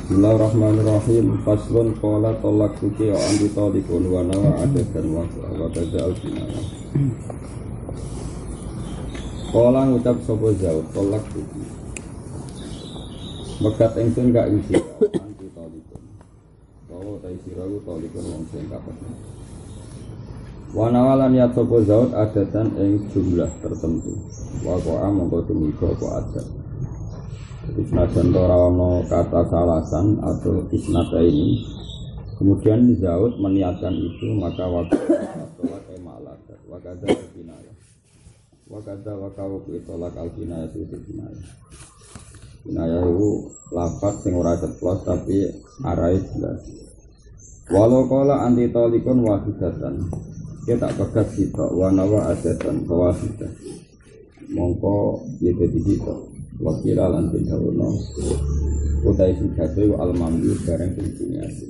Bismillahirrahmanirrahim. Faslun qala talaqtuki wa anti taliqun wa nawa adadan wa taja'al binana. Qala ngucap sapa Zaud talaqtuki. Mekat ingsun gak isi anti taliqun. Bahwa ta siraku taliqun wong sing kapan. Wa nawalan ya sapa Zaud adatan ing jumlah tertentu. Wa qa'a mongko tumiko apa adat. Isnadan Torawono kata salasan atau isnada ini. Kemudian Zaud meniatkan itu, maka waktu tolak emalakat wakada binaya wakada wakawuk tolak al binaya itu binaya. Binaya itu lafaz sing ora ceplos tapi arai jelas. Walau kala anti tolikon wahidatan, kita pegat sitok wanawa adatan wahidah. Mongko jadi sitok. Wakila lan tindawono utai sujatu al-mamdu barang siniasi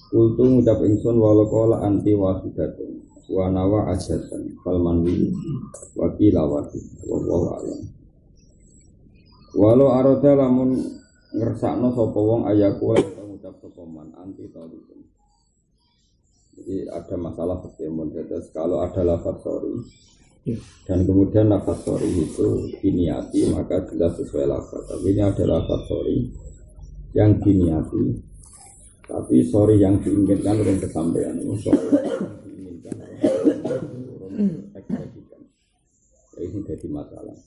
kultu ngucap ingsun walakola anti wahidatun wanawa asyatan falmanwi wakila wakil wallahu alam walau aroda lamun ngersakno sopa wong ayaku ngucap sopa man anti talikun. Jadi ada masalah pertemuan kalau ada lafaz sorry dan kemudian lafaz sorry itu diniati maka jelas sesuai lafaz. Tapi ini adalah lafaz sorry yang diniati tapi sorry yang diinginkan belum kesampaian. Sorry yang diinginkan belum ekspresikan. Ini jadi masalah.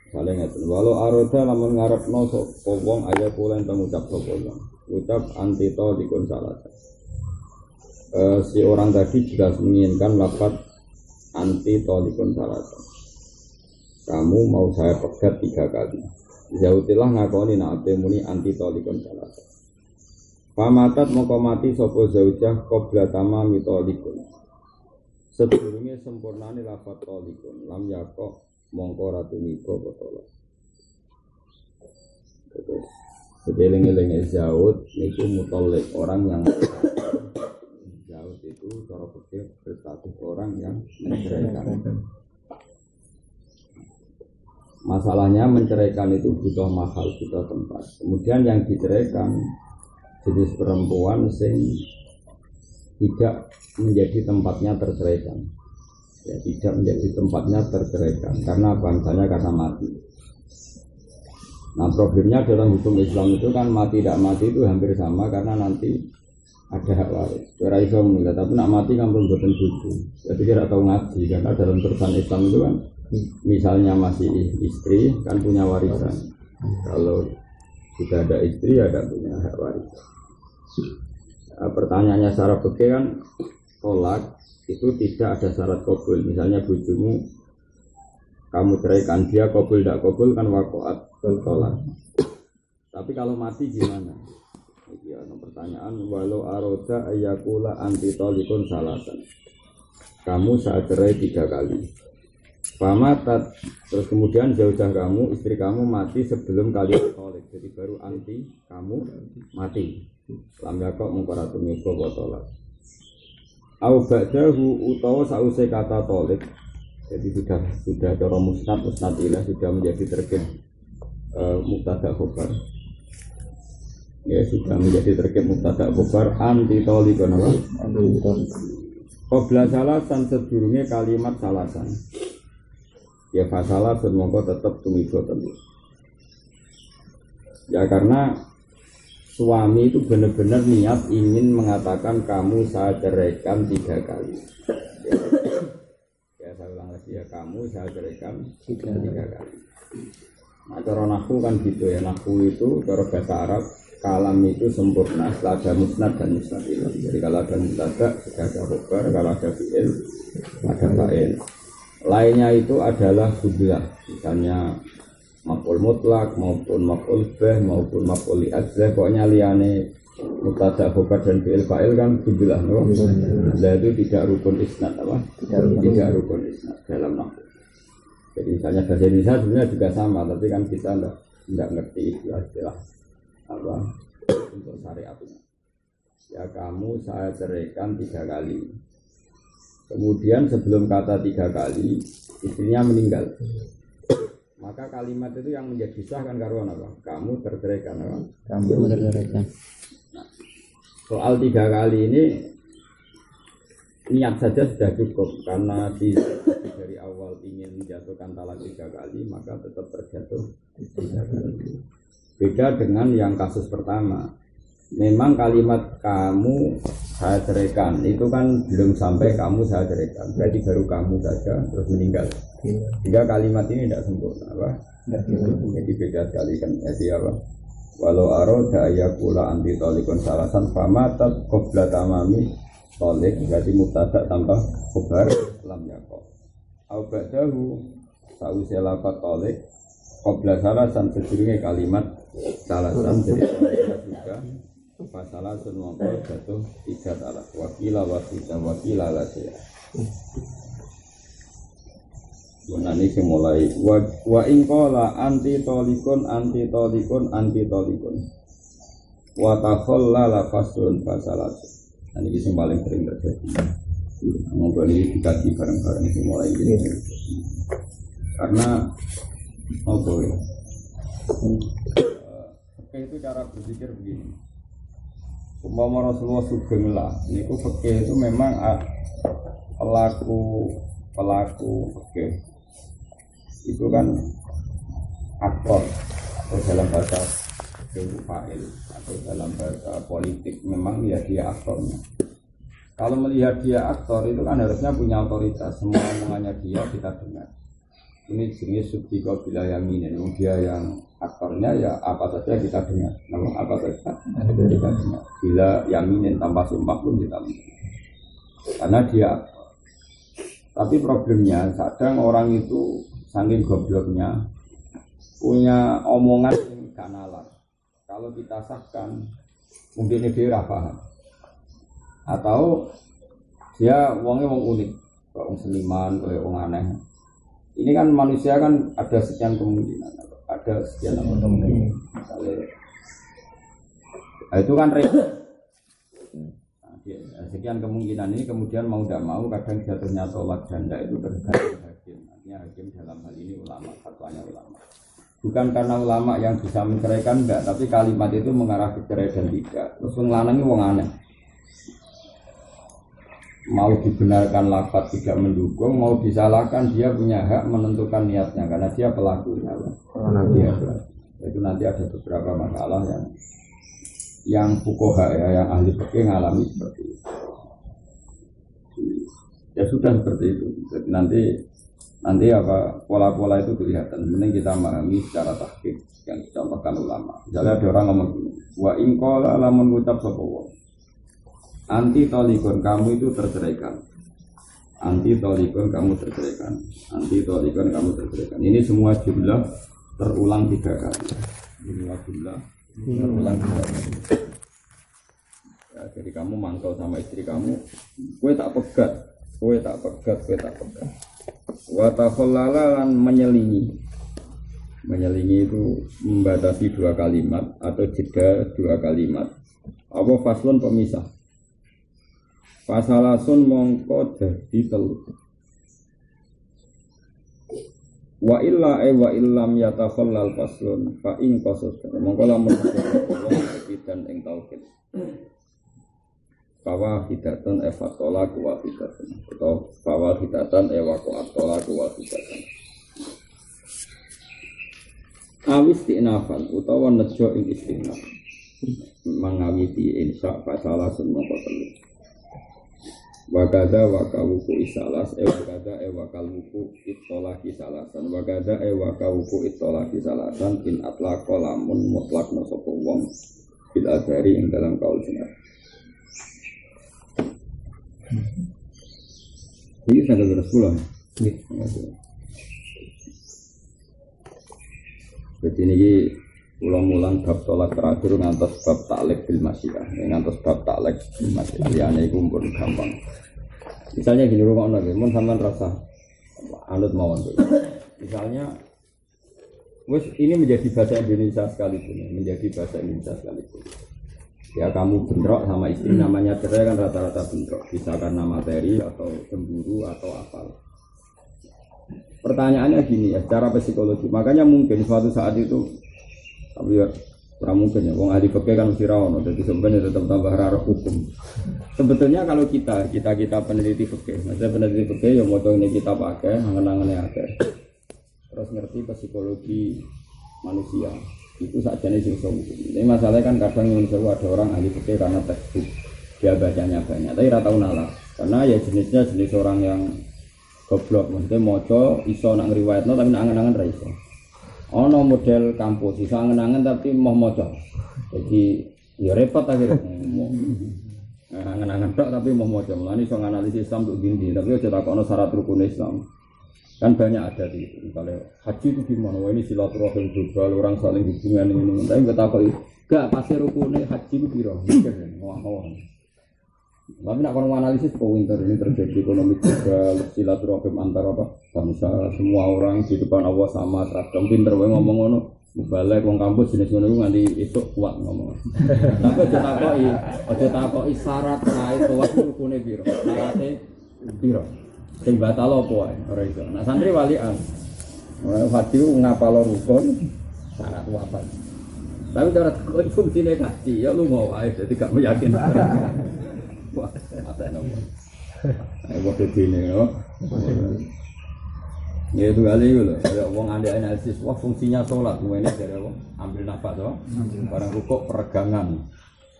Misalnya walau aroda lamun ngarepno sapa wong aya kulen pengucap sapa wong ucap antito dikon salah. Si orang tadi jelas menginginkan lafaz anti tolikun salatan. Kamu mau saya pegat 3 kali. Zautilah ngakoni nak muni anti tolikun salatan. Pamatat mongko mati sapa zaujah qabla tamami tolikun. Sedurunge sempurnane lafaz tolikun lam yaqo mongko ratu niko botol. Terus sedeling-eling Zaud niku mutolek orang yang itu cara pikir berstatus orang yang menceraikan. Masalahnya menceraikan itu butuh mahal, butuh tempat. Kemudian yang diceraikan jenis perempuan sing tidak menjadi tempatnya terceraikan. Ya, tidak menjadi tempatnya terceraikan. Karena apa? Misalnya karena mati. Nah problemnya dalam hukum Islam itu kan mati tidak mati itu hampir sama karena nanti ada hak waris. Ora iso menilai, tapi nak mati kan belum boten bojo. Jadi kira tahu ngaji karena dalam turutan Islam itu kan misalnya masih istri kan punya warisan. Kalau tidak ada istri ada punya hak waris. Nah, pertanyaannya secara fikih kan tolak itu tidak ada syarat qabul. Misalnya bojomu kamu ceraikan dia qabul tidak qabul kan waqa'at tolak. Tapi kalau mati gimana? Ya, pertanyaan walau aroda ayakula anti tolikun salatan. Kamu saya cerai 3 kali. Pamatat terus kemudian zaujah kamu istri kamu mati sebelum kalian tolik. Jadi baru anti kamu mati. Lam yakok mengkoratumi tolak. Au ba'dahu utawa sause kata tolik. Jadi sudah cara musnad ilah sudah menjadi terkait mubtada khobar. Ya sudah menjadi terkait mubtada khobar anti tolikun apa? Qabla salasan sedurunge kalimat salasan. Ya fasalah semongko tetap tumibo terus. Ya karena suami itu benar-benar niat ingin mengatakan kamu saya ceraikan 3 kali. Ya saya ulang lagi ya kamu saya ceraikan 3 kali. Nah cara nahwu kan gitu ya, nahwu itu cara bahasa Arab kalam itu sempurna setelah ada musnad dan musnad ilah. Jadi kalau ada mubtada sudah ada khobar, kalau ada fi'il ada fa'il. Lainnya itu adalah hublah, misalnya maf'ul mutlak maupun maf'ul bih maupun maf'ul li'adzah. Pokoknya liane mubtada khobar dan fi'il fa'il kan hublah, no? Nah itu tidak rukun isnad apa? Tidak rukun isnad dalam nahwu. Jadi misalnya bahasa Indonesia sebenarnya juga sama, tapi kan kita tidak ngerti istilah apa untuk syariatnya. Ya kamu saya ceraikan 3 kali. Kemudian sebelum kata 3 kali istrinya meninggal. Maka kalimat itu yang menjadi sah kan karuan apa? Kamu terceraikan apa? Kamu terceraikan. Soal 3 kali ini niat saja sudah cukup karena dari awal ingin menjatuhkan talak 3 kali maka tetap terjatuh 3 kali. Beda dengan yang kasus pertama. Memang kalimat kamu saya ceraikan itu kan belum sampai kamu saya ceraikan, berarti baru kamu saja terus meninggal. Jika kalimat ini tidak sempurna, apa? Jadi beda sekali kan. Jadi apa? Walau aroda ayakula anti tolikon salasan famatat qabla tamami tolik, berarti mubtada tambah khobar lam yaqa. Au ba'dahu sa'usya lafat tolik qabla salasan sedurunge kalimat salasan jadi juga masalah semua jatuh 3 talak wakila wakila lasya. Nah ini mulai wa ingkola anti tolikun wa takhollala fasun fasalat. Nah ini yang paling sering terjadi. Ngobrol ini dikaji bareng-bareng mulai ini. Karena apa ya? Itu cara berpikir begini. Umpama Rasulullah sugeng lah, niku fikih itu memang pelaku fikih itu kan aktor atau dalam bahasa fa'il atau dalam bahasa politik memang dia aktornya. Kalau melihat dia aktor itu kan harusnya punya otoritas, semua omongannya dia kita dengar. Ini jenis subjiko bila yang ini, dia yang aktornya ya apa saja kita dengar, namun apa saja kita dengar. Bila yang ini tanpa sumpah pun kita dengar, karena dia. Tapi problemnya kadang orang itu saking gobloknya punya omongan yang gak nalar. Kalau kita sahkan mungkin dia paham, atau dia wongnya wong unik, wong seniman, kayak wong aneh. Ini kan manusia kan ada sekian kemungkinan, ada sekian kemungkinan. Misalnya, itu kan sekian kemungkinan ini kemudian mau tidak mau kadang jatuhnya tolak janda itu tergantung hakim. Artinya hakim dalam hal ini ulama, fatwanya ulama. Bukan karena ulama yang bisa menceraikan enggak, tapi kalimat itu mengarah ke cerai dan tidak. Terus ngelanangi wong aneh. Mau dibenarkan lafaz tidak mendukung, mau disalahkan dia punya hak menentukan niatnya karena dia pelakunya. Itu nanti ada beberapa masalah yang fuqaha ya, yang ahli fikih ngalami seperti itu. Ya sudah seperti itu. Jadi nanti apa pola-pola itu kelihatan. Mending kita memahami secara tahqiq yang dicontohkan ulama. Misalnya ada orang ngomong wa in qala lamun ngucap sapa wong anti tolikon kamu itu terceraikan. Anti tolikon kamu terceraikan. Anti tolikon kamu terceraikan. Ini semua jumlah terulang 3 kali. Semua jumlah terulang 3 kali. Ya, jadi kamu mangkal sama istri kamu, kue tak pegat. Wa takhollala lan menyelingi. Menyelingi itu membatasi 2 kalimat atau jeda 2 kalimat. Apa faslun pemisah? Fasalasun mongko dadi 3. Wa illa wa illam yatakhallal faslun fa in qasas mongko lamun dan ing tauhid. Fawa hidatun evatola kuwa hidatun atau fawa hidatan ewatola kuwa hidatun. Awis diinafan utawa nejo ing istinaf mangawiti insya fasalasun mongko 3. Wagada wakawuku isalas wagada wakalwuku itolaki salasan wagada wakawuku itolaki salasan in atlaq lamun mutlak nosopo wong bil adari ing dalam kaul sinar. Ini sampai berapa? Jadi ini ulang-ulang bab tolak terakhir ngantos bab taklek bil masyiah, ngantos bab taklek bil masyiah. Liane iku pun gampang. Misalnya gini rumah ono mun sampean rasa anut mawon. Misalnya wes ini menjadi bahasa Indonesia sekalipun, menjadi bahasa Indonesia sekalipun. Ya kamu bentrok sama istri, namanya cerai kan rata-rata bentrok, bisa karena materi atau cemburu atau apa. pertanyaannya gini ya, secara psikologi. Makanya mungkin suatu saat itu, tapi ya kurang mungkin ya. Wong ahli fikih kan mesti rawon, jadi sebenarnya tetap tambah rara hukum. Sebetulnya kalau kita peneliti fikih, maksudnya peneliti fikih yang mau ini kita pakai, angen-angennya ada. Terus ngerti psikologi manusia itu saja nih sing mungkin. Ini masalahnya kan kadang yang ada orang ahli fikih karena tekstur dia bacanya banyak, tapi rata nalar. Karena ya jenisnya jenis orang yang goblok, maksudnya moco iso nak ngriwayatno tapi nak angen-angen ra iso. Ono model kampus iso angen-angen tapi mau moco. Jadi ya repot akhirnya. Angen-angen tok tapi mau moco. Mulane iso nganalisis Islam untuk gini, tapi aja takokno syarat rukun Islam. Kan banyak ada di itu. Misalnya haji itu gimana? Wah ini silaturahim global, orang saling hubungan ini. Tapi enggak takoki. Enggak pasti rukunnya haji itu piro? Mikir ngawang-ngawang. Tapi nak kalau analisis pointer ini terjadi ekonomi juga silaturahim antara apa bangsa semua orang di depan Allah sama seragam pinter wae ngomong ngono balik wong kampus jenis ngono nganti esuk kuat ngomong. Tapi aja takoki syarat kae kuat rukune piro syaratnya piro sing batal apa wae ora iso. Nah santri walian ora hati ngapalo rukun syarat apa. Tapi cara fungsine kaji ya lu mau wae dadi gak meyakinkan. Wah, mata nopo. Waktu ini, ya itu kali itu loh. Ada orang anda analisis, wah fungsinya sholat, ini dari apa? Ambil nafas, barang rukuk peregangan.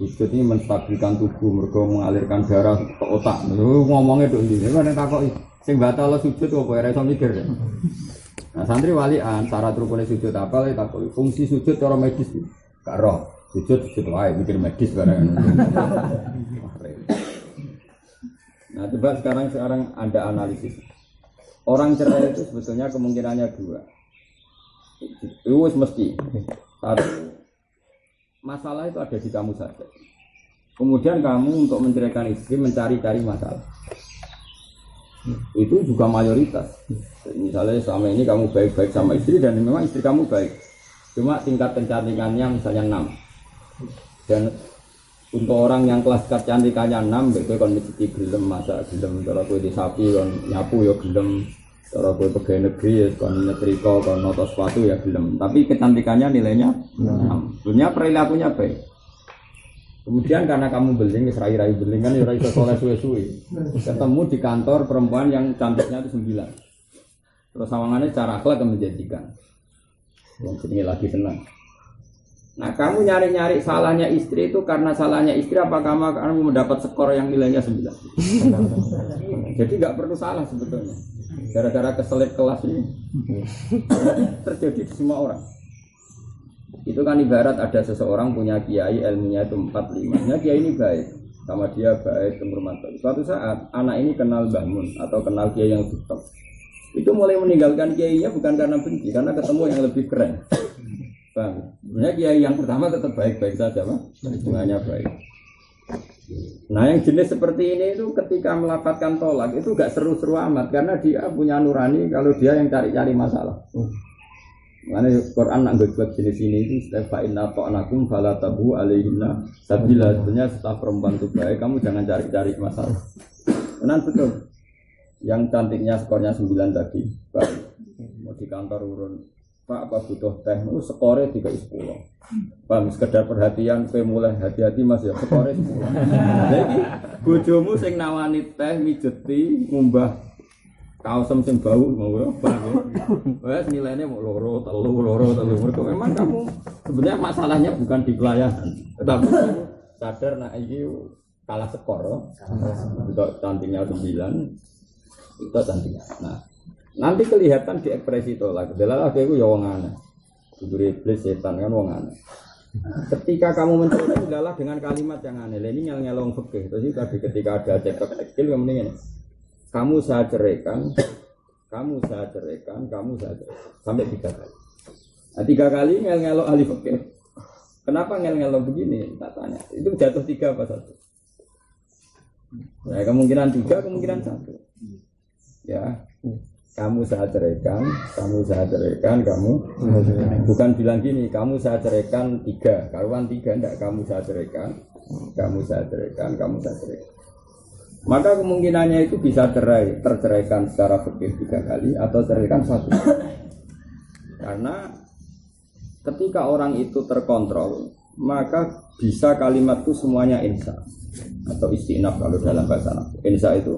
Sujud ini menstabilkan tubuh, mereka mengalirkan darah ke otak. Ngomongnya dong ini, mana takut? Sing batal sujud, apa ya? Rasa mikir. Nah santri walian, syarat rukunnya sujud apa? Takut. Fungsi sujud cara medis, gak roh. Sujud wae, mikir medis barang. Nah coba sekarang Anda analisis. Orang cerai itu sebetulnya kemungkinannya dua. Itu mesti. Satu, masalah itu ada di kamu saja. Kemudian kamu untuk menceraikan istri mencari-cari masalah. Itu juga mayoritas. Misalnya selama ini kamu baik-baik sama istri dan memang istri kamu baik. Cuma tingkat kecantikannya misalnya 6. Dan untuk orang yang kelas kecantikannya 6, begitu kon mesti gelem masak, gelem cara kowe di sapi kon nyapu ya gelem, cara kowe pegawai negeri kon nyetrika, kon noto sepatu ya gelem. Tapi kecantikannya nilainya 6. Sebenarnya perilakunya baik. Kemudian karena kamu beling, rai-rai beling kan ya ora iso soleh suwe-suwe. Ketemu di kantor perempuan yang cantiknya itu 9. Terus sawangannya cara akhlak yang menjanjikan. Yang sini lagi senang. Nah kamu nyari-nyari salahnya istri itu karena salahnya istri apa kamu mendapat skor yang nilainya 9. Jadi nggak perlu salah sebetulnya. Gara-gara keselip kelas ini terjadi di semua orang. Itu kan ibarat ada seseorang punya kiai ilmunya itu 4-5. Nah kiai ini baik, sama dia baik, penghormat. Suatu saat anak ini kenal Mbah Mun atau kenal kiai yang top. Itu mulai meninggalkan kiainya bukan karena benci, karena ketemu yang lebih keren. Bang, sebenarnya kiai yang pertama tetap baik-baik saja, Pak. Hubungannya baik. Nah, yang jenis seperti ini itu ketika melafazkan tolak itu gak seru-seru amat karena dia punya nurani kalau dia yang cari-cari masalah. Karena Quran nak buat jenis ini itu fa inna ta'anakum fala tabu alaihinna sabila. Sebenarnya setelah perempuan itu baik, kamu jangan cari-cari masalah. Benar betul. Yang cantiknya skornya 9 tadi, Pak. Mau di kantor urun Pak, apa butuh teh? Skornya 3/10. Bang, sekedar perhatian, mulai hati-hati mas ya. Skornya 10. Jadi, bojomu sing nawani teh, mijeti, ngumbah kaosem sing bau, mau bang ya. Wes nilainya mau loro, telu. Memang kamu sebenarnya masalahnya bukan di pelayanan, tetapi sadar nak ini kalah skor. Untuk cantiknya 9, itu cantiknya. Nah. Nanti kelihatan di ekspresi tolak. Delalah aku ya wong aneh. Kudu iblis setan kan wong aneh. Ketika kamu mencoba adalah dengan kalimat yang aneh. Ini nyel-nyelong fikih. Terus tadi ketika ada cekcok kecil yang mendingan. Kamu saya ceraikan sampai 3 kali. Nah 3 kali ngel-ngelok ahli fikih. Kenapa ngel-ngelok begini? Tak tanya. Itu jatuh 3 apa 1? Ya kemungkinan 3, kemungkinan 1. Ya. Kamu saya ceraikan, kamu bukan bilang gini, kamu saya ceraikan 3, karuan 3 enggak, kamu saya ceraikan. Maka kemungkinannya itu bisa terceraikan secara fikih 3 kali atau ceraikan 1. Karena ketika orang itu terkontrol, maka bisa kalimat itu semuanya insya atau istinaf kalau dalam bahasa Arab. Insya itu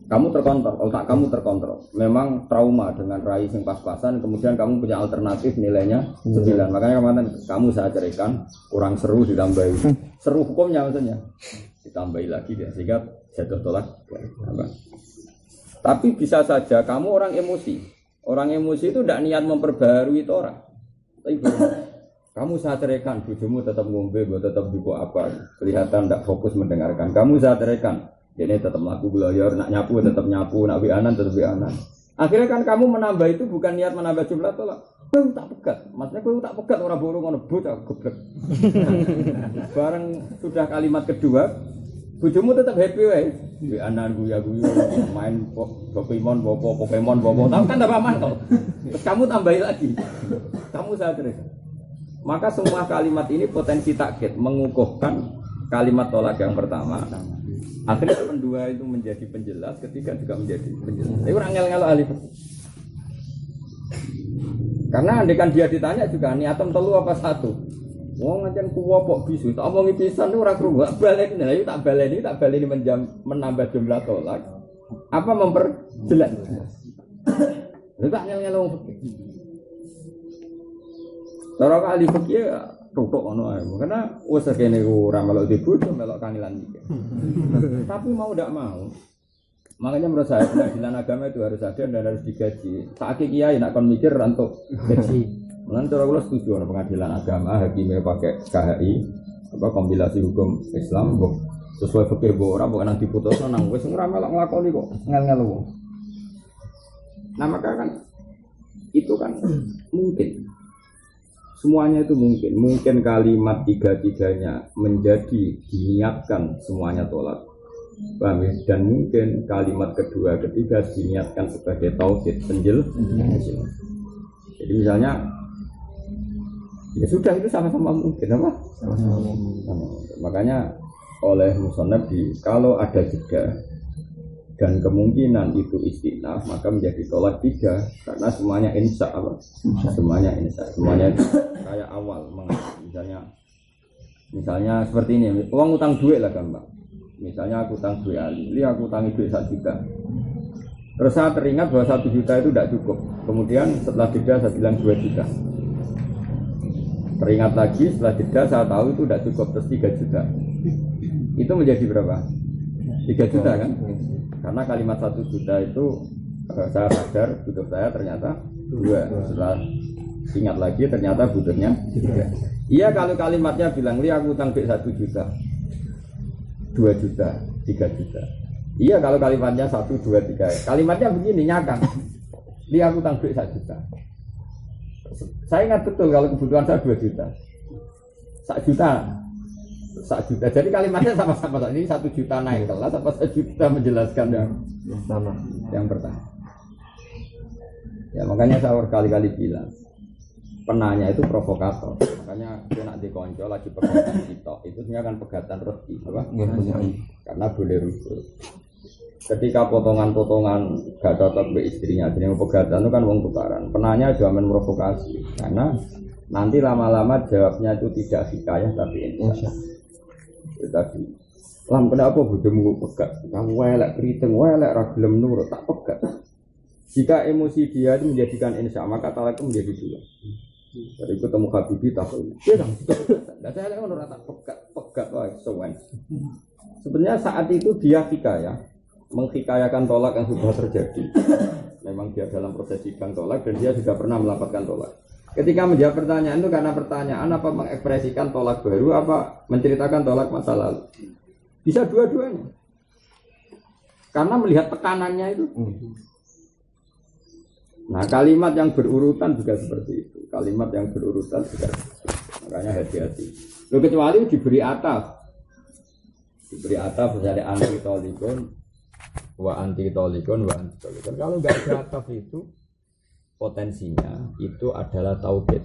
kamu terkontrol, otak kamu terkontrol. Memang trauma dengan rai sing pas-pasan, kemudian kamu punya alternatif nilainya 9. Makanya kemarin kamu saya ceraikan, kurang seru ditambahi. Seru hukumnya maksudnya. Ditambahi lagi dia sehingga jatuh tolak. Tapi bisa saja kamu orang emosi. Orang emosi itu tidak niat memperbarui itu orang. Tapi kamu saya ceraikan, bojomu tetap ngombe, tetap buku apa, kelihatan tidak fokus mendengarkan. Kamu saya ceraikan, ini tetap melaku geloyor, nak nyapu tetap nyapu, nak wianan tetap wianan. Akhirnya kan kamu menambah itu bukan niat menambah jumlah tolak. Kau tak pegat, maksudnya kau tak pegat orang burung orang bocah goblok. Bareng sudah kalimat kedua, bojomu tetap happy wae. Wianan guya-guyu, main Pokemon, bobo, tahu kan tambah mantap. Terus kamu tambahin lagi, kamu saya ceraikan. Maka semua kalimat ini potensi takkid mengukuhkan kalimat tolak yang pertama. Akhirnya kedua itu menjadi penjelas, ketiga juga menjadi penjelas. Ini orang ngel-ngel ahli fikih. Karena andekan dia ditanya juga niatem telu apa 1. Wong ngajen kuwo kok bisu, tak omongi pisan ora krungu, baleni. Lah iki tak baleni menambah jumlah tolak. Apa memperjelas? Lha tak ngel-ngel wong fikih. Cara ahli fikih tutuk ngono ae. Karena wis kene ora melok dibojo, melok kangilan iki. Tapi mau ndak mau. Makanya menurut saya pengadilan agama itu harus ada dan harus digaji. Saiki kiai nak kon mikir untuk gaji. Mulane cara kula setuju ana pengadilan agama, hakimnya pakai KHI, apa kompilasi hukum Islam kok sesuai fikih kok ora kok nang diputusno nang wis ora melok nglakoni kok ngel-ngel wong. Nah maka kan itu kan mungkin semuanya itu mungkin kalimat 3-3-nya menjadi diniatkan semuanya tolak. Paham ya? Dan mungkin kalimat kedua ketiga diniatkan sebagai tauhid penjel. Jadi misalnya ya sudah itu sama-sama mungkin apa? Sama-sama. Makanya oleh musannaf kalau ada jeda dan kemungkinan itu istinaf maka menjadi tolak 3 karena semuanya insya apa? Semuanya kayak awal misalnya seperti ini, uang utang duit lah gampang. Misalnya aku utang duit Ali, aku utangi duit 1 juta. Terus saya teringat bahwa 1 juta itu tidak cukup. Kemudian setelah jeda saya bilang 2 juta. Teringat lagi setelah jeda saya tahu itu tidak cukup, terus 3 juta. Itu menjadi berapa? 3 juta kan? Karena kalimat 1 juta itu saya sadar butuh saya ternyata 2. Setelah ingat lagi ternyata butuhnya 3. Iya kalau kalimatnya bilang aku utang duit 1 juta, 2 juta, 3 juta. Iya kalau kalimatnya 1, 2, 3. Kalimatnya begini nyakang. Aku utang duit 1 juta. Saya ingat betul kalau kebutuhan saya 2 juta. 1 juta. Jadi kalimatnya sama-sama. Ini 1 juta naik kelas apa 1 juta menjelaskan yang sama, yang pertama. Ya makanya saya berkali-kali bilang penanya itu provokator. Makanya dia nak dikonco lagi pegatan kita. Itu sebenarnya kan pegatan rezeki, apa? Karena boleh rusuh. Ketika potongan-potongan gak cocok ke istrinya, jadi pegatan itu kan wong tukaran. Penanya jawaban provokasi, karena nanti lama-lama jawabnya itu tidak hikayah tapi insya. Itu tadi. Lam kenapa bojomu pegat? Kamu welek keriting, welek ragilem nurut tak pegat. Jika emosi dia itu menjadikan insya, maka talak itu menjadi 2. Jadi ketemu Habibi tak dia tidak saya lihat orang tak pegat wah sowan. Sebenarnya saat itu dia hikayah menghikayakan tolak yang sudah terjadi. Memang dia dalam proses sidang tolak dan dia juga pernah melaporkan tolak. Ketika menjawab pertanyaan itu karena pertanyaan apa mengekspresikan tolak baru apa menceritakan tolak masa lalu. Bisa dua-duanya. Karena melihat tekanannya itu. Nah kalimat yang berurutan juga seperti itu. Kalimat yang berurutan juga makanya hati-hati. Loh kecuali diberi ataf. Diberi ataf misalnya anti tolikon wa anti tolikon. Kalau nggak ada ataf itu potensinya itu adalah tauhid.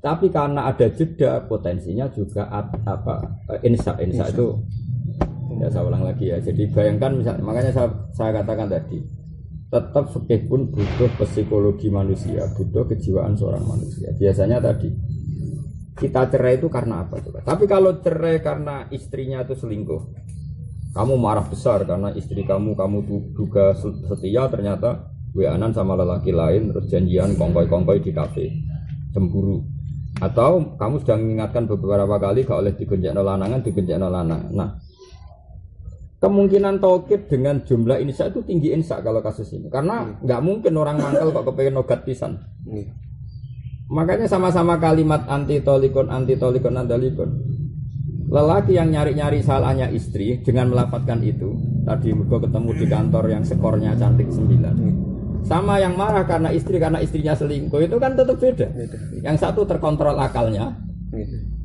Tapi karena ada jeda potensinya juga insya itu Ya saya ulang lagi ya. Jadi bayangkan misalnya, makanya saya katakan tadi, tetap fikih pun butuh psikologi manusia, butuh kejiwaan seorang manusia. Biasanya tadi kita cerai itu karena apa coba? Tapi kalau cerai karena istrinya itu selingkuh, kamu marah besar karena istri kamu duga setia ternyata WA-an sama lelaki lain, terus janjian kongkoi-kongkoi di kafe, cemburu. Atau kamu sudah mengingatkan beberapa kali gak oleh digonjekno lanangan. Nah, kemungkinan taukid dengan jumlah insya itu tinggi insya kalau kasus ini. Karena nggak mungkin orang mangkel kok kepengen nogat pisan. Makanya sama-sama kalimat anti tolikon. Lelaki yang nyari-nyari salahnya istri dengan melafatkan itu, tadi mereka ketemu di kantor yang skornya cantik 9. Sama yang marah karena istrinya selingkuh itu kan tetap beda. Yang satu terkontrol akalnya,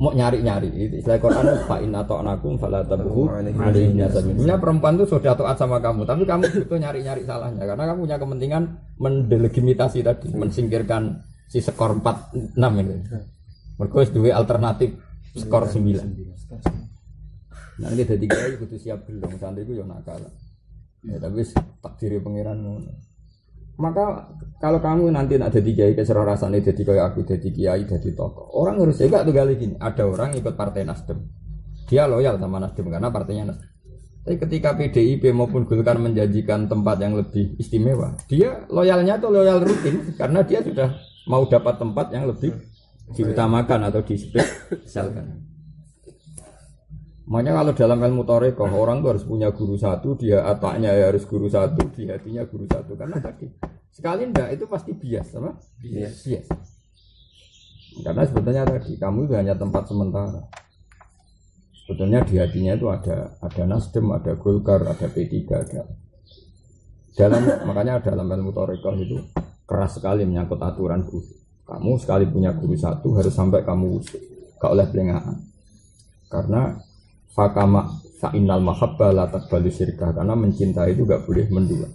mau nyari-nyari. Istilah Quran fa inna ta'nakum fala tabghu alaihinna sabila. Perempuan itu sudah taat sama kamu, tapi kamu butuh nyari-nyari salahnya karena kamu punya kepentingan mendelegitimasi tadi, mensingkirkan si skor 4-6 ini. Mergo wis duwe alternatif skor 9. Nah ini dadi kiai kudu siap belum santri ku yo nakal. Ya tapi takdiri pangeran ngono. Maka kalau kamu nanti nak jadi kiai keserah rasanya jadi kayak aku jadi kiai jadi tokoh, orang harus juga tuh kali gini. Ada orang ikut partai Nasdem, dia loyal sama Nasdem karena partainya Nasdem. Tapi ketika PDIP maupun Golkar menjanjikan tempat yang lebih istimewa, dia loyalnya tuh loyal rutin karena dia sudah mau dapat tempat yang lebih diutamakan atau dispesialkan. Makanya kalau dalam ilmu thariqah orang tuh harus punya guru satu, dia ataknya ya harus guru satu, di hatinya guru satu. Karena tadi sekali ndak itu pasti bias, apa? Bias. Karena sebetulnya tadi kamu itu hanya tempat sementara. Sebetulnya di hatinya itu ada Nasdem, ada Golkar, ada P3, ada. Makanya dalam ilmu thariqah itu keras sekali menyangkut aturan guru. Kamu sekali punya guru satu harus sampai kamu usuk, gak oleh pelengahan. Karena fakama fa'innal mahabbah la taqbalu syirkah, karena mencintai itu gak boleh mendua.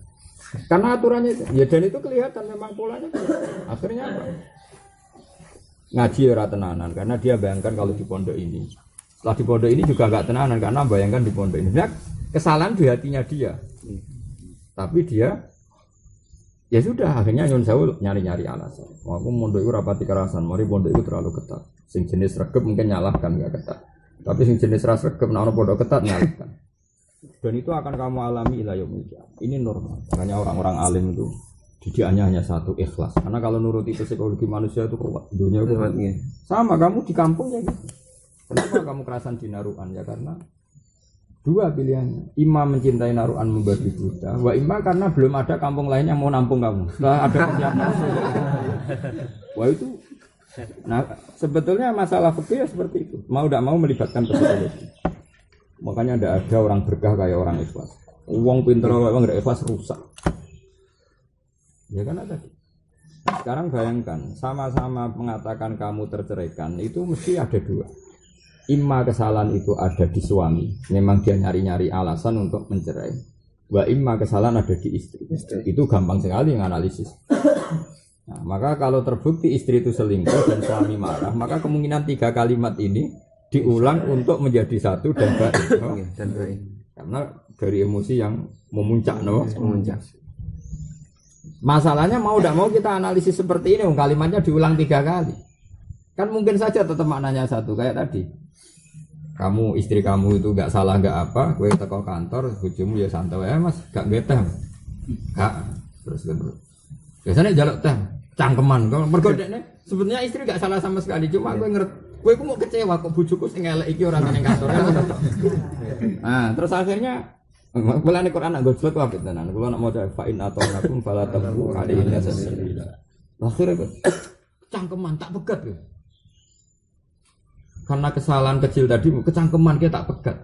Karena aturannya itu, ya dan itu kelihatan memang polanya. Akhirnya apa? Ngaji ora tenanan karena dia bayangkan kalau di pondok ini. Setelah di pondok ini juga gak tenanan karena bayangkan di pondok ini. Nah, kesalahan di hatinya dia. Tapi dia ya sudah akhirnya nyun sewu nyari-nyari alasan. Aku pondok itu rapati kerasan, mari pondok itu terlalu ketat. Sing jenis regep mungkin nyalahkan gak ketat. Tapi sing jenis ras regep nek ana pondok ketat nyalahkan. Dan itu akan kamu alami ila yaumil qiyamah. Ini normal. Makanya orang-orang alim itu didikannya hanya satu, ikhlas. Karena kalau nuruti psikologi manusia itu kuat. Dunia itu sama kamu di kampung ya gitu. Kenapa kamu kerasan di naruhan? Ya karena dua pilihannya. Imam mencintai naruhan membagi buta, wa imma karena belum ada kampung lain yang mau nampung kamu. Setelah ada persiapan. Wah itu. Nah, sebetulnya masalah fikih seperti itu. Mau tidak mau melibatkan psikologi. Makanya tidak ada orang berkah kayak orang ikhlas. Uang pintar orang nggak ikhlas rusak. Ya kan ada. Sekarang bayangkan, sama-sama mengatakan kamu terceraikan, itu mesti ada dua. Imma kesalahan itu ada di suami, memang dia nyari-nyari alasan untuk mencerai. Wa imma kesalahan ada di istri. Itu gampang sekali menganalisis. Nah, maka kalau terbukti istri itu selingkuh dan suami marah, maka kemungkinan 3 kalimat ini diulang untuk menjadi satu dan baik. Karena dari emosi yang memuncak, memuncak. Masalahnya mau tidak mau kita analisis seperti ini, kalimatnya diulang 3 kali. Kan mungkin saja tetap maknanya satu kayak tadi. Kamu istri kamu itu gak salah gak apa, gue teko kantor, bojomu ya santai ya mas, gak geteh, gak terus. Biasanya jaluk teh, cangkeman. Kalau bergodeknya, sebetulnya istri gak salah sama sekali, cuma gue ngerti, gue mau kecewa kok bujuku sing elek iki orang yang kantor. Nah, terus akhirnya bulan Quran nak goblok wae tenan. Kulo nak maca fa in ata'nakum fala tabghu alaihinna sabila. Akhirnya cangkeman tak pegat ya. Karena kesalahan kecil tadi kecangkeman kita tak pegat.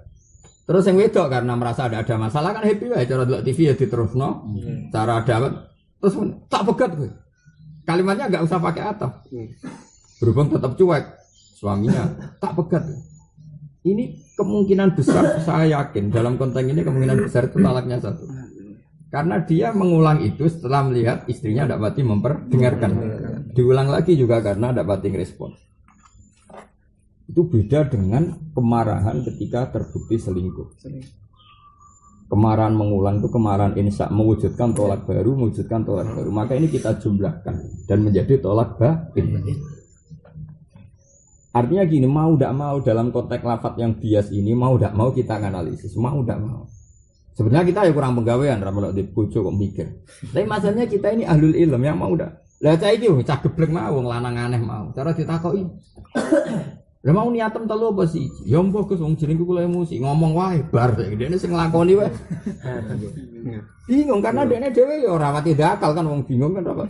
Terus yang wedok karena merasa ada masalah kan happy wae cara delok TV ya diterusno. Cara dapat terus tak pegat gue. Kalimatnya enggak usah pakai ataf. Berhubung tetap cuek suaminya tak pegat. Ini kemungkinan besar saya yakin dalam konteks ini kemungkinan besar itu talaknya satu. Karena dia mengulang itu setelah melihat istrinya tidak pati memperdengarkan. Diulang lagi juga karena tidak pati ngerespon. Itu beda dengan kemarahan ketika terbukti selingkuh. Kemarahan mengulang itu kemarahan insya mewujudkan tolak baru, Maka ini kita jumlahkan dan menjadi tolak batin. Artinya gini, mau tidak mau dalam konteks lafadz yang bias ini, mau tidak mau kita analisis, mau tidak mau. Sebenarnya kita ya kurang penggawean, ramelok di bojo kok mikir. Tapi masalahnya kita ini ahlul ilm yang mau tidak. Lah cah iki cah geblek mau, wong lanang aneh mau. Cara ditakoki. Lah mau niatem telu apa sih? Ya mbok Gus wong jenengku kula emosi, ngomong wae bar dekne sing nglakoni wae. Bingung karena dekne dhewe ya ora pati dakal kan wong bingung kan apa.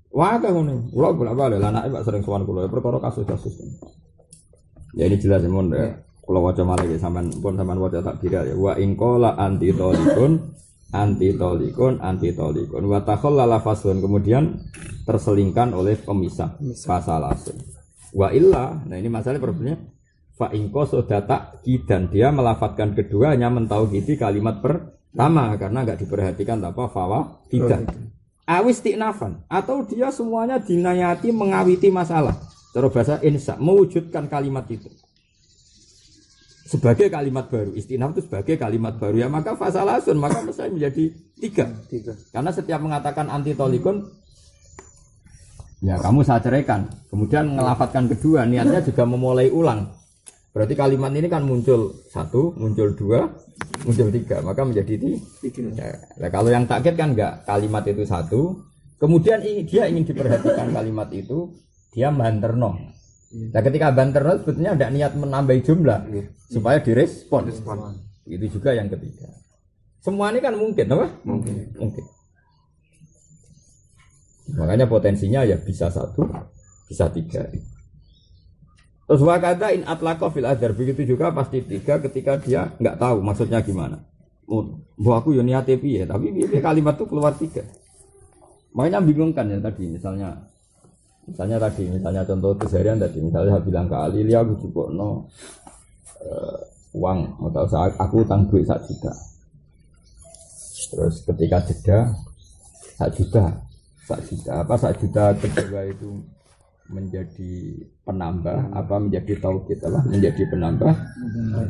Wah ta ngono. Kula bolak-balik lah anake Pak sering sowan kula perkara kasus-kasus. Ya ini jelas mon ya. Kula waca malih sampean pun sampean waca tak kira ya. Wa in qala anti tolikun wa takhallala faslun kemudian terselingkan oleh pemisah fasalasun. Wa illa, nah ini masalahnya problemnya fa in qasada dan dia melafatkan kedua hanya mentauhidi kalimat pertama karena enggak diperhatikan apa fawa tidak. Awis tiknafan atau dia semuanya dinayati mengawiti masalah. Cara bahasa insya mewujudkan kalimat itu sebagai kalimat baru. Istinaf itu sebagai kalimat baru ya maka fasalasun maka mesti menjadi tiga. Karena setiap mengatakan anti tolikun ya kamu saya ceraikan. Kemudian melafatkan kedua niatnya juga memulai ulang. Berarti kalimat ini kan muncul satu, muncul dua, muncul tiga, maka menjadi tiga. Nah, kalau yang takkid kan enggak, kalimat itu satu, kemudian dia ingin diperhatikan kalimat itu, dia banterno. Nah, ketika banterno sebetulnya ada niat menambah jumlah supaya direspon. Itu juga yang ketiga. Semua ini kan mungkin, apa? Mungkin. Makanya potensinya ya bisa satu, bisa tiga. Terus wakada in atlaqa fil adhar begitu juga pasti tiga ketika dia nggak tahu maksudnya gimana. Bahwa aku ya niate piye, tapi kalimat itu keluar tiga. Makanya bingung kan ya tadi misalnya contoh keseharian tadi misalnya saya bilang ke Ali, "Lia aku jupukno uang atau aku utang duit 1 juta." Terus ketika jeda 1 juta. 1 juta kedua itu menjadi penambah apa menjadi tauhid apa menjadi penambah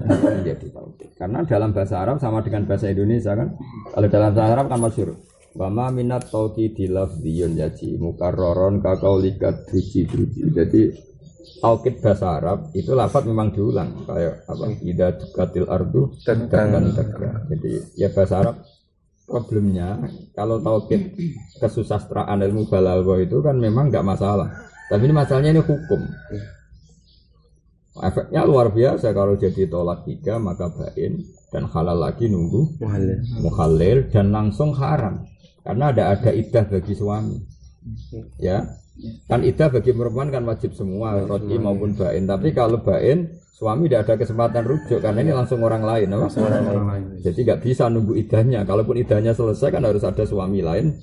menjadi tauhid karena dalam bahasa Arab sama dengan bahasa Indonesia kan kalau dalam bahasa Arab kan masyhur wa ma minat tauhid lafdziyun yaji mukarraron ka qaulika druji jadi tauhid bahasa Arab itu lafaz memang diulang kayak apa idza tukatil ardu dan jadi ya bahasa Arab problemnya kalau tauhid kesusastraan ilmu balagha itu kan memang enggak masalah. Tapi ini masalahnya ini hukum. Efeknya luar biasa kalau jadi tolak 3 maka bain dan halal lagi nunggu muhalil dan langsung haram karena ada iddah bagi suami. Ya. Kan iddah bagi perempuan kan wajib semua roti maupun bain. Tapi kalau bain suami tidak ada kesempatan rujuk karena ini langsung orang lain, apa? Jadi nggak bisa nunggu iddahnya. Kalaupun iddahnya selesai kan harus ada suami lain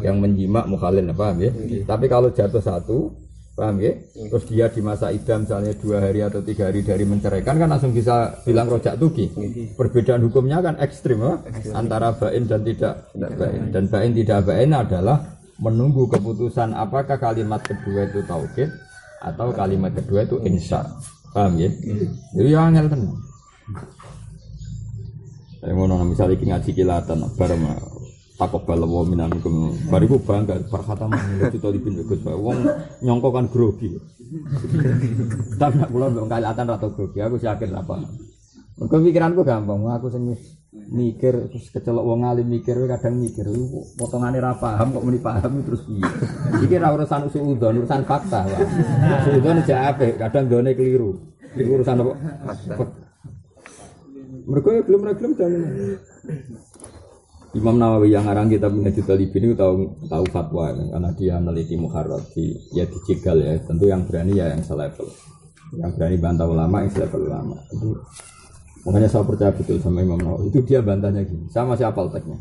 yang menjimak mukhalil, paham ya? Tapi kalau jatuh satu, paham ya? Terus dia di masa iddah misalnya 2 hari atau 3 hari dari menceraikan kan langsung bisa bilang rojak tuki. Perbedaan hukumnya kan ekstrim, apa? Antara bain dan tidak bain. Dan bain tidak bain adalah menunggu keputusan apakah kalimat kedua itu tauhid atau kalimat kedua itu insya. Paham ya? Jadi yang angel tenan. Saya ngono misalnya iki ngaji kilatan bareng takobal wa minankum. Bariku bangga perkata menurut itu dipin Gus. Wong nyongko kan grogi. Tapi nek kula mbok kilatan ra tau grogi, aku yakin apa. Mergo pikiranku gampang, aku sing mikir terus kecelok wong alim mikir kadang mikir potongane ra paham kok muni paham terus piye. Iki ra urusan usudzon, urusan fakta. Usudzon aja apik, kadang gone keliru. Iki urusan apa? Mergo belum dan Imam Nawawi yang ngarang kitab Minhajul Talibin itu tahu fatwa karena dia meneliti muharrar ya dijegal ya. Tentu yang berani ya yang selevel. Yang berani bantah ulama yang selevel ulama. Itu makanya saya percaya betul sama Imam Nawawi. Itu dia bantahnya gini. Sama si apal teksnya.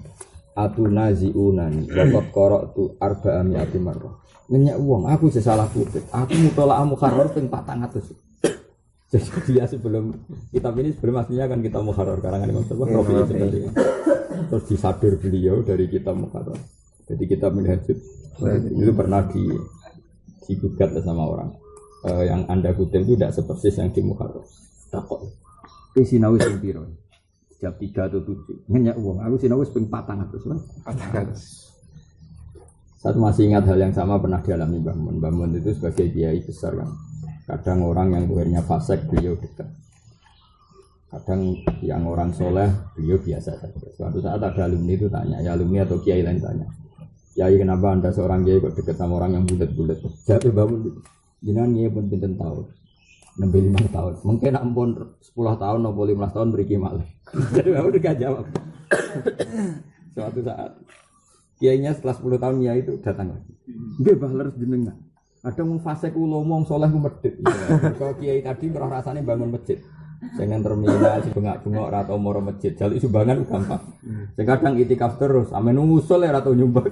Atunazi'unani wa qad qara'tu arba'ami'ati marrah. Ngenyak uang, aku sesalah kutip. Aku mutola'ah muharrar ping 400. Jadi dia sebelum kitab ini sebelum aslinya kan kitab muharrar karangan Imam Nawawi sebenarnya. Terus disadur beliau dari kitab muharrar. Jadi kitab Minhajul itu pernah digugat sama orang. Yang Anda kutip itu tidak sepersis yang di muharrar. Takut. Sinau sing piro. jam 3 atau 7 ngenyak uang aku sinau wis ping 400 lah. Saya masih ingat hal yang sama pernah dialami Mbah Mun itu sebagai kiai besar kan. Kadang orang yang tuhernya fasik beliau dekat. Kadang yang orang soleh beliau biasa saja. Suatu saat ada alumni itu tanya, ya alumni atau kiai lain tanya, kiai kenapa anda seorang kiai kok dekat sama orang yang bulat-bulat? Jatuh bangun itu, jenengan kiai pun pinten tahun, 65 tahun, mungkin ampun 10 tahun atau 15 tahun beri malah. Jadi kamu udah jawab. Suatu saat kiainya setelah 10 tahun ya itu datang lagi. Nggih bah leres jenengan. Ada wong fasik ku lomong saleh ku medhit. Kalau kiai tadi merah rasane bangun masjid. Dengan terminal si bengak-bengok ora tau moro masjid. Jaluk sumbangan gampang. Sing kadang itikaf terus, amen ngusul ora tau nyumbang.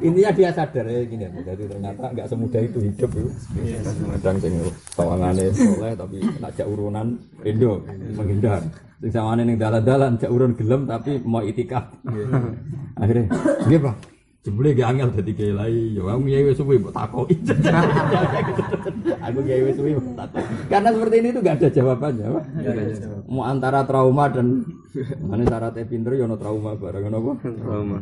Intinya dia sadar ya gini. Jadi ternyata enggak semudah itu hidup itu. Kadang sing sawangane saleh tapi ngajak urunan endo menghindar. Sing sawane ning dalan-dalan jak urun gelem tapi mau itikaf. Akhirnya, nggih Pak. Jebule ge angel dadi kiai lai, ya aku kiai wis suwi mbok takoki. Aku kiai wis suwi mbok takoki. Karena seperti ini itu enggak ada jawabannya, Pak. Mau antara trauma dan mane syaratnya pinter ya ono trauma bareng ngono apa? Trauma.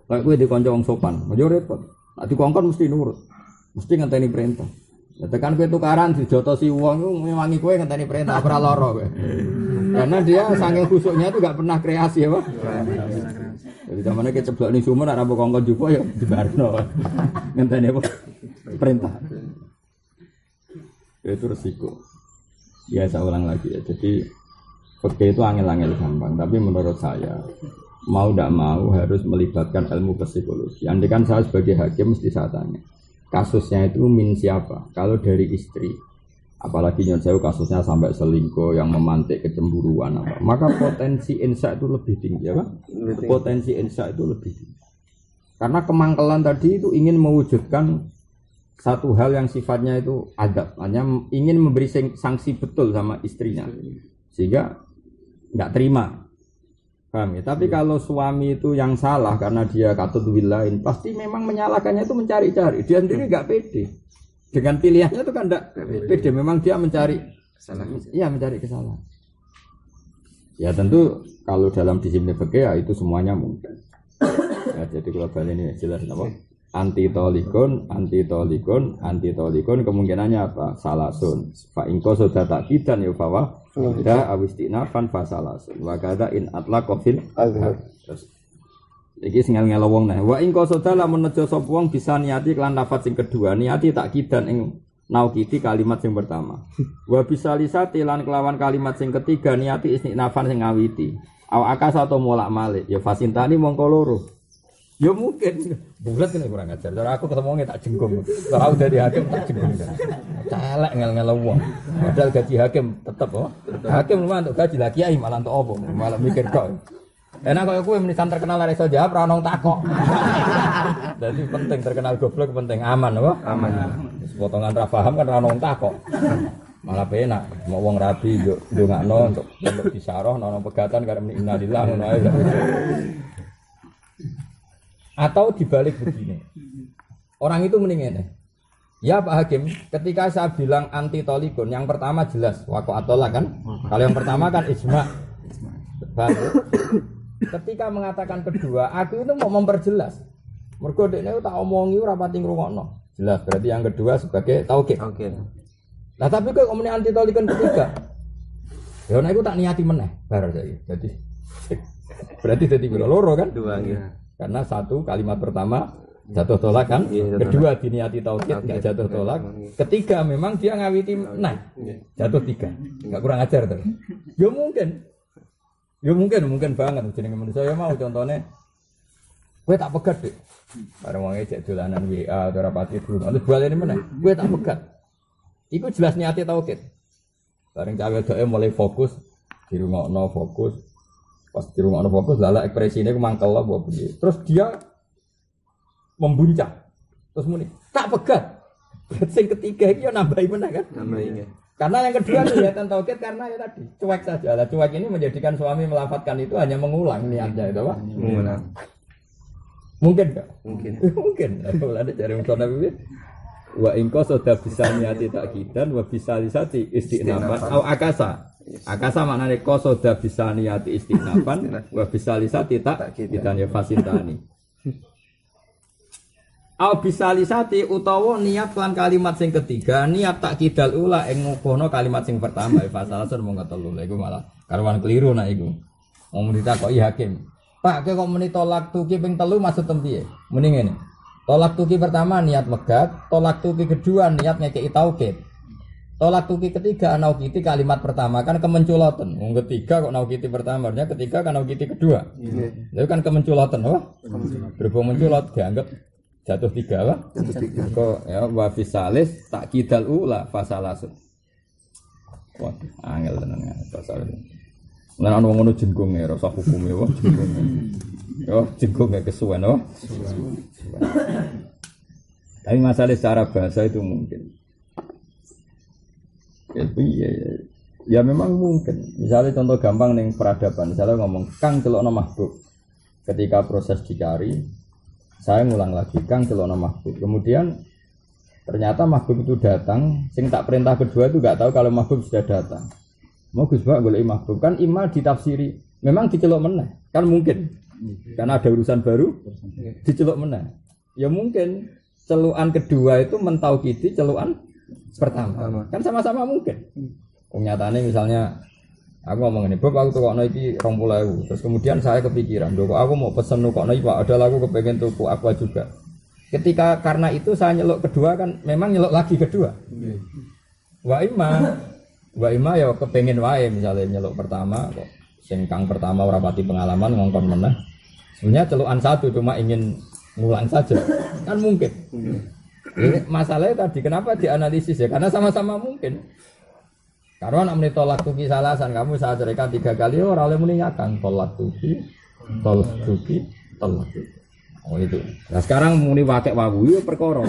Kayak kowe dikonco wong sopan, yo repot. Nek dikongkon mesti nurut. Mesti ngenteni perintah. Ya tekan kowe tukaran dijotosi wong iku ngewangi kowe ngenteni perintah ora lara kowe. Karena dia saking khusuknya itu enggak pernah kreasi ya, Pak. Jadi zamannya kita ceblok ning sumur nek ra kongkon juga ya dibarno. Ngenteni apa? Perintah. Itu resiko. Ya saya ulang lagi ya. Jadi fikih itu angel-angel gampang, tapi menurut saya mau tidak mau harus melibatkan ilmu psikologi. Andai kan saya sebagai hakim mesti saya tanya, kasusnya itu min siapa? Kalau dari istri, apalagi nyon saya kasusnya sampai selingkuh yang memantik kecemburuan apa, maka potensi insya itu lebih tinggi ya kan? Potensi insya itu lebih tinggi. Karena kemangkelan tadi itu ingin mewujudkan satu hal yang sifatnya itu adab, hanya ingin memberi sanksi betul sama istrinya, sehingga nggak terima. Paham ya? Tapi kalau suami itu yang salah karena dia katut wilain, pasti memang menyalahkannya itu mencari-cari. Dia sendiri nggak pede. Dengan pilihannya itu kan tidak pede, memang dia mencari kesalahan. Iya, mencari kesalahan. Ya tentu kalau dalam disiplin fikih ya itu semuanya mungkin. Ya, jadi kalau balik ini jelas apa? Anti tolikon kemungkinannya apa? Salasun. Fa ingko sudah takidan ya fawa. Udah awistinafan fa salasun. Wa kada in atlaqa fil terus iki sing ngel wong nah. Wa ing qasada lamun nejo sapa wong bisa niati kelan lafaz sing kedua, niati tak kidan ing naukiti kalimat sing pertama. Wa bisa lisati lan kelawan kalimat sing ketiga niati istinafan sing ngawiti. Aw akas atau molak-malik ya fasintani mongko loro. Ya mungkin bulat ini kurang ajar. Cara aku ketemu wong tak jenggung. Cara udah di hakim tak jenggung. Celek ngel-ngel wong. Padahal gaji hakim tetep oh. Hakim lumayan untuk gaji lagi kiai malah untuk opo? Malah mikir kok. Enak kaya kowe menisan terkenal ora iso jawab ora ono takok. Jadi penting terkenal goblok penting aman apa? Aman. Potongan ra paham kan ora ono takok. Malah penak mau wong rabi yo ndongakno untuk disaroh ono pegatan karo innalillah ngono ae. Atau dibalik begini. Orang itu mending ya Pak Hakim, ketika saya bilang anti tolikun, yang pertama jelas waqo atolak kan? Kalau yang pertama kan ijma. Ketika mengatakan kedua, aku itu mau memperjelas. Mergo dekne tak omongi ora pati ngrungokno. Jelas berarti yang kedua sebagai taukid. Oke. Nah tapi kok omone anti tolikun ketiga. Ya nek iku tak niati meneh bar saiki. Jadi berarti dadi loro kan? Dua gitu. Karena satu kalimat pertama jatuh tolak kan? Kedua diniati taukid enggak jatuh tolak. Ketiga memang dia ngawiti nah. Jatuh tiga. Enggak kurang ajar tuh. Ya mungkin. Ya mungkin banget jenenge manusia ya mau contohnya kowe tak pegat Dik. Bareng wong ejek dolanan WA ora pati dulu. Lalu balene meneh. Kowe tak pegat. Iku jelas niate taukid. Bareng cawe doe mulai fokus dirungokno fokus. Pas dirungokno fokus lala ekspresine ku mangkel apa piye. Terus dia membuncah. Terus muni tak pegat. Sing ketiga iki yo nambahi meneh kan? Nambahi. Karena yang kedua kelihatan taukid karena ya tadi cuek saja. Lah cuek ini menjadikan suami melafatkan itu hanya mengulang niatnya itu Pak. Mengulang. Mungkin enggak? Mungkin. Mungkin. Kalau ada cari unsur Nabi wa in qasada bisa niati takidan wa bisa lisati istinafan au akasa. Akasa maknane qasoda bisa niati istinafan wa bisa lisati tak ditanya fasintani. Au bisa lisati utawa niat lan kalimat sing ketiga niat tak kidal ula ing ngukono kalimat sing pertama fasalasun mung ketelu lha iku malah karuan keliru nek iku. Wong ditakoki hakim. Pak kok muni tolak tuki ping 3 maksud piye? Muni ngene. Tolak tuki pertama niat megat, tolak tuki kedua niat ngekeki tauhid. Tolak tuki ketiga naukiti kalimat pertama kan kemenculoten. Wong ketiga kok naukiti pertama, artinya ketiga kan naukiti kedua. Itu kan kemenculoten, apa? Berhubung menculot dianggap jatuh 3 apa? Jatuh 3. Kok ya wa fisalis tak kidal ula fasalasun. Wah, angel tenan pasal. Lan ana wong ngono jenggung ya rasa hukume wae jenggung. Yo jenggung gak kesuwen oh. Tapi masalah secara bahasa itu mungkin. Ya memang mungkin. Misalnya contoh gampang ning peradaban, misalnya ngomong Kang celokno mahbub. Ketika proses dicari, saya ngulang lagi Kang celokno mahbub. Kemudian ternyata mahbub itu datang, sing tak perintah kedua itu enggak tahu kalau mahbub sudah datang. Mau Gus Bak golek mahbub kan ima ditafsiri. Memang dicelok meneh, kan mungkin. Karena ada urusan baru dicelok meneh. Ya mungkin celukan kedua itu mentaukidi celukan pertama. Kan sama-sama mungkin. Nyatane misalnya aku ngomong ini, Bob aku tukokno iki 20.000. Terus kemudian saya kepikiran, "Lho kok aku mau pesen nukokno iki Pak, padahal aku kepengen tuku aqua juga." Ketika karena itu saya nyeluk kedua kan memang nyeluk lagi kedua. Wa ima ya kepengen wae misalnya nyeluk pertama kok sing kang pertama ora pati pengalaman ngongkon meneh. Sebenarnya celukan satu cuma ingin ngulang saja. Kan mungkin. Ini masalahnya tadi kenapa dianalisis ya? Karena sama-sama mungkin. Karena anak menit tolak tuki salasan kamu saat ceraikan 3 kali orang oleh meninggalkan tolak tuki. Oh itu. Nah sekarang muni pakai wawu itu perkara.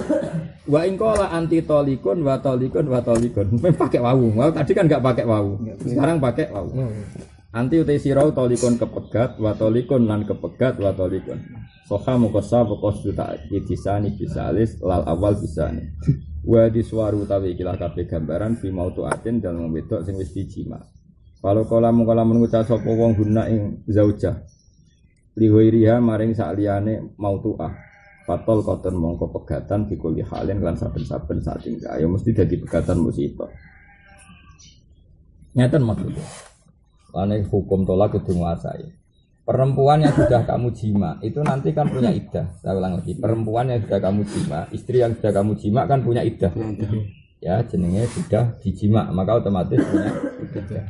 Wa ingkola anti tolikun wa tolikun. Pakai wawu. Wawu tadi kan enggak pakai wawu. Sekarang pakai wawu. Anti utai sirau tolikun kepegat wa tolikun lan kepegat wa tolikun. Soha mukosa pokos juta idisani bisalis lal awal bisani. Wa diswaru tawi ikilah kabeh gambaran fi mautu atin dalam wedok sing wis dijima. Kalau kala mengucap sapa wong guna ing zaujah. Lihoiriha maring sakliyane mautuah. Fatol koten mongko pegatan dikuli halin lan saben-saben saat tinggal. Ya mesti dadi pegatan musibah. Ngeten maksudnya. Karena hukum tolak kudu nguasai. Perempuan yang sudah kamu jima itu nanti kan punya iddah. Saya ulang lagi. Perempuan yang sudah kamu jima, istri yang sudah kamu jima kan punya iddah. Ya jenenge sudah dijima, maka otomatis punya iddah.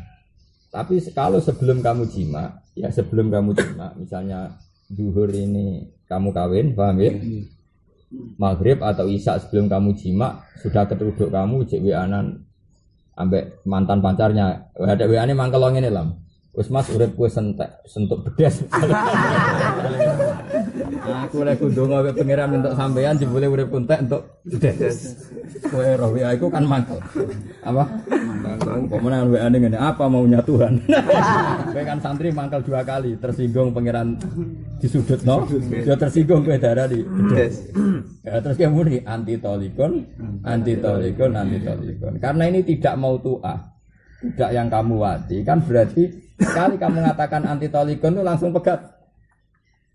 Tapi kalau sebelum kamu jima, misalnya zuhur ini kamu kawin, paham ya? Maghrib atau isya sebelum kamu jima sudah ketuduk kamu cek wianan ambek mantan pacarnya. Ada wiane mangkel wong ngene lam. Wis Mas urip kowe sentuk bedes. Aku lek ndonga ke pangeran entuk sampean jebule urip entek entuk bedes. Kowe roh WA iku kan mangkel. Apa? Kok menawa WA ngene apa maunya Tuhan. Kowe kan santri mangkel 2 kali, tersinggung pangeran disudutno, ya tersinggung kowe darani bedes. Ya terus kemudian anti tolikon. Karena ini tidak mau tuah. Tidak yang kamu wati, kan berarti sekali kamu mengatakan anti tolikon itu langsung pegat.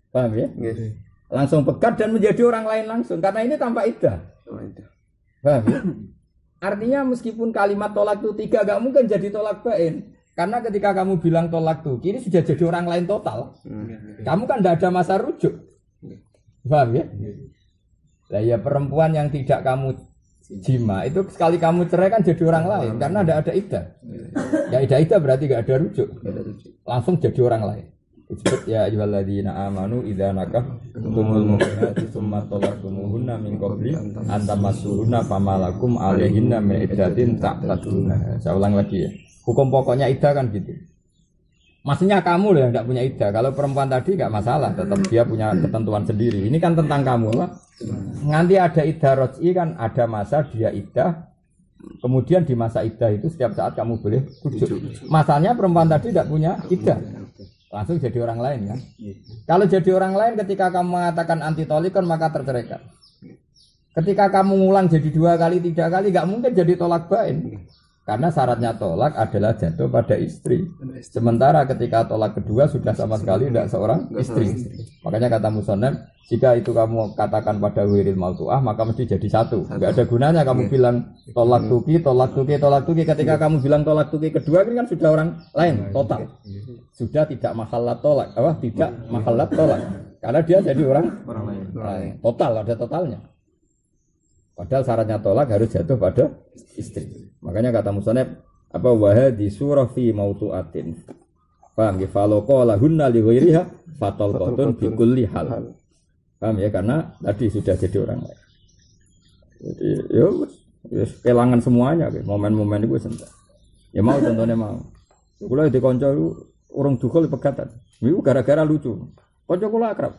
Paham ya? Yes. Langsung pegat dan menjadi orang lain langsung. Karena ini tanpa iddah. Paham ya? Artinya meskipun kalimat tolak itu 3 gak mungkin jadi tolak bain. Karena ketika kamu bilang tolak tuh, ini sudah jadi orang lain total. Kamu kan tidak ada masa rujuk. Paham ya? Lah ya perempuan yang tidak kamu jima itu sekali kamu cerai kan jadi orang lain karena tidak ada iddah. Ya iddah berarti tidak ada rujuk. Langsung jadi orang lain. Disebut ya ayyuhalladzina amanu idza nakahtumul mu'minati tsumma talaqtumuhunna min qabli an tamassuhunna famalakum alaihinna min iddatin ta'tadduna. Saya ulang lagi ya. Hukum pokoknya iddah kan gitu. Maksudnya kamu loh yang tidak punya iddah. Kalau perempuan tadi nggak masalah, tetap dia punya ketentuan sendiri. Ini kan tentang kamu, Pak. Nanti ada iddah roj'i kan ada masa dia iddah. Kemudian di masa iddah itu setiap saat kamu boleh rujuk. Masalahnya perempuan tadi tidak punya iddah. Langsung jadi orang lain kan. Kalau jadi orang lain ketika kamu mengatakan anti tolikon maka terceraikan. Ketika kamu ngulang jadi 2 kali 3 kali nggak mungkin jadi tolak bain. Karena syaratnya tolak adalah jatuh pada istri. Sementara ketika tolak kedua sudah sama sekali tidak seorang istri. Makanya kata musannaf, jika itu kamu katakan pada wiril mautuah maka mesti jadi satu. Enggak ada gunanya kamu bilang tolak tuki. Ketika kamu bilang tolak tuki kedua ini kan sudah orang lain total. Sudah tidak mahallat tolak. Tidak mahallat tolak. Karena dia jadi orang lain. Total, ada totalnya. Padahal syaratnya tolak harus jatuh pada istri. Makanya kata musannaf wahadi surah fi mautuatin. Paham ya? Faloqa lahunna li ghairiha fatalqatun bi kulli hal. Paham ya? Karena tadi sudah jadi orang lain. Jadi ya kelangan semuanya momen-momen itu sentak. Ya mau contohnya mau. Kula di kanca urung dukul pegatan. Iku gara-gara lucu. Kanca kula akrab.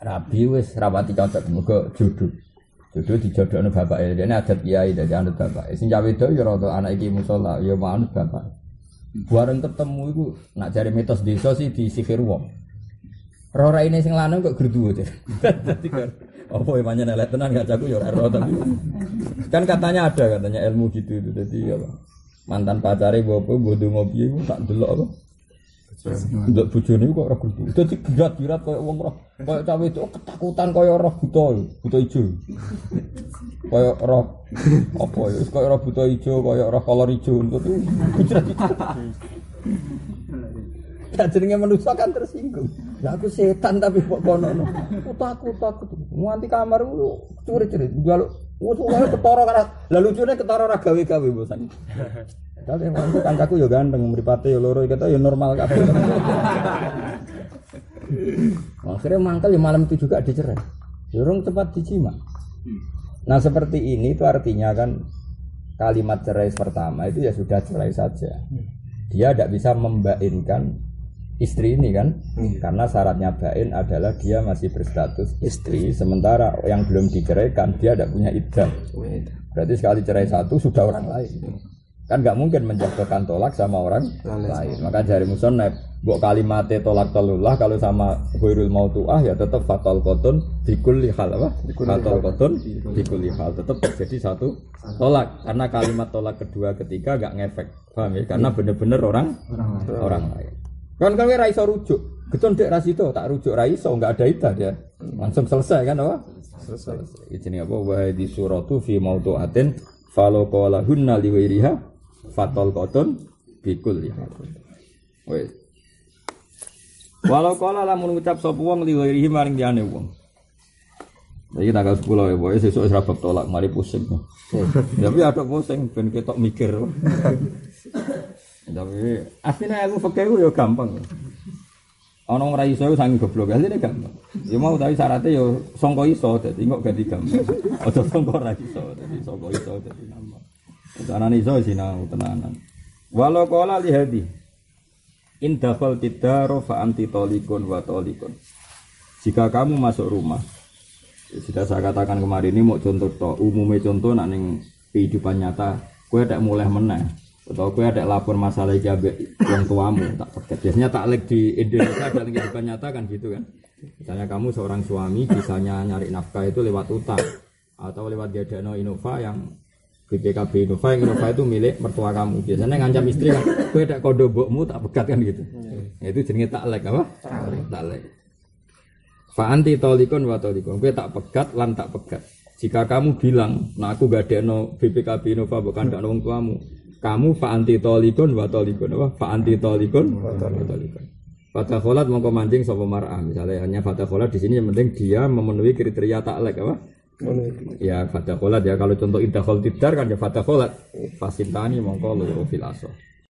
Rabi wis rapati cocok muga jodoh. Jodoh dijodohno bapake. Dene adat kiai dadi anut bapake. Sing cawe do ya rada anak iki musala ya mau anut bapak. Bareng ketemu iku nak jare mitos desa sih disihir wong. Roh raine sing lanang kok gerduwo. Dadi apa emangnya nelek tenan gak jago ya ora tapi. Kan katanya ada katanya ilmu gitu itu. Dadi apa? Mantan pacare bopo ndonga piye ku tak delok apa. Ndak bojone kok ora gerduwo. Dadi gerat-gerat koyo wong roh. Koyo cawe itu ketakutan koyo roh buta ijo. Koyo roh apa ya koyo roh buta ijo, koyo roh kolor ijo untuk itu gujrat. Ya jenenge manusia kan tersinggung. Ya aku setan tapi kok kono. Takut. Nganti kamar curi-curi njaluk wis wae ketara karo. Lah lucune ketara ora gawe-gawe bosan. Tapi mantu kancaku ya ganteng, mripate ya loro kita ya normal kabeh. Akhirnya mangkel ya malam itu juga dicerai. Durung cepat dijima. Nah seperti ini itu artinya kan kalimat cerai pertama itu ya sudah cerai saja. Dia tidak bisa membainkan istri ini kan, karena syaratnya bain adalah dia masih berstatus istri. Sementara yang belum diceraikan dia tidak punya iddah. Berarti sekali cerai satu sudah orang lain. Kan nggak mungkin menjatuhkan tolak sama orang lain. Maka dari musannaf, mbok kalimatnya tolak telullah kalau sama ghairul mautuah ya tetap fatal qatun bikulli hal fatal qatun bikulli hal tetap terjadi satu tolak karena kalimat tolak kedua ketiga nggak ngefek. Paham ya? Karena benar-benar orang lain. Kan kowe ra iso rujuk. Getun dek ra situ tak rujuk ra iso enggak ada iddah dia. Langsung selesai kan apa? Selesai. Jenenge apa wa di suratu fi mautuatin faloqa lahunna li ghairiha fatal qatun bikul ya. Wes. Walau kala lamun ngucap sapa wong li ghairihi maring liyane wong. Iki tanggal 10 ya, boy sesuk wis ra bab tolak mari pusing. Tapi ada pusing ben ketok mikir. Tapi asline ilmu fikih ku ya gampang. Ana wong ra iso saking goblok asline gampang. Ya mau tapi syaratnya ya sangka iso dadi kok ganti gampang. Aja sangka ra iso dadi sangka iso dadi gampang. Carane iso sinau tenanan. Walau qala li hadi in dakhal tidaro fa anti talikun wa talikun. Jika kamu masuk rumah, ya sudah saya katakan kemarin ini mau contoh to, umumnya contoh nak ning kehidupan nyata, kowe ada mulai meneh atau kowe ada lapor masalah iki ambek wong tuamu tak pegat. Biasanya taklek di Indonesia dalam kehidupan nyata kan gitu kan. Misalnya kamu seorang suami bisanya nyari nafkah itu lewat utang atau lewat Gadano Innova yang BPKB Innova itu milik mertua kamu. Biasanya ngancam istri kan, kowe ada kodo mbokmu tak pegat kan gitu. Ya, itu jenenge taklek apa? Taklek. Fa anti talikun wa talikun. Kowe tak pegat lan tak pegat. Jika kamu bilang, "Nah aku gak adekno BPKB Innova bukan ndak wong tuamu." Kamu fa anti talikun wa talikun apa? Fa anti talikun wa talikun. Fata kholat mongko mancing sapa mar'ah. Misalnya hanya fata kholat di sini yang penting dia memenuhi kriteria taklek apa? Ya fata kholat ya kalau contoh iddah khol tidar kan ya fata kholat fasintani mongko lu fil aso.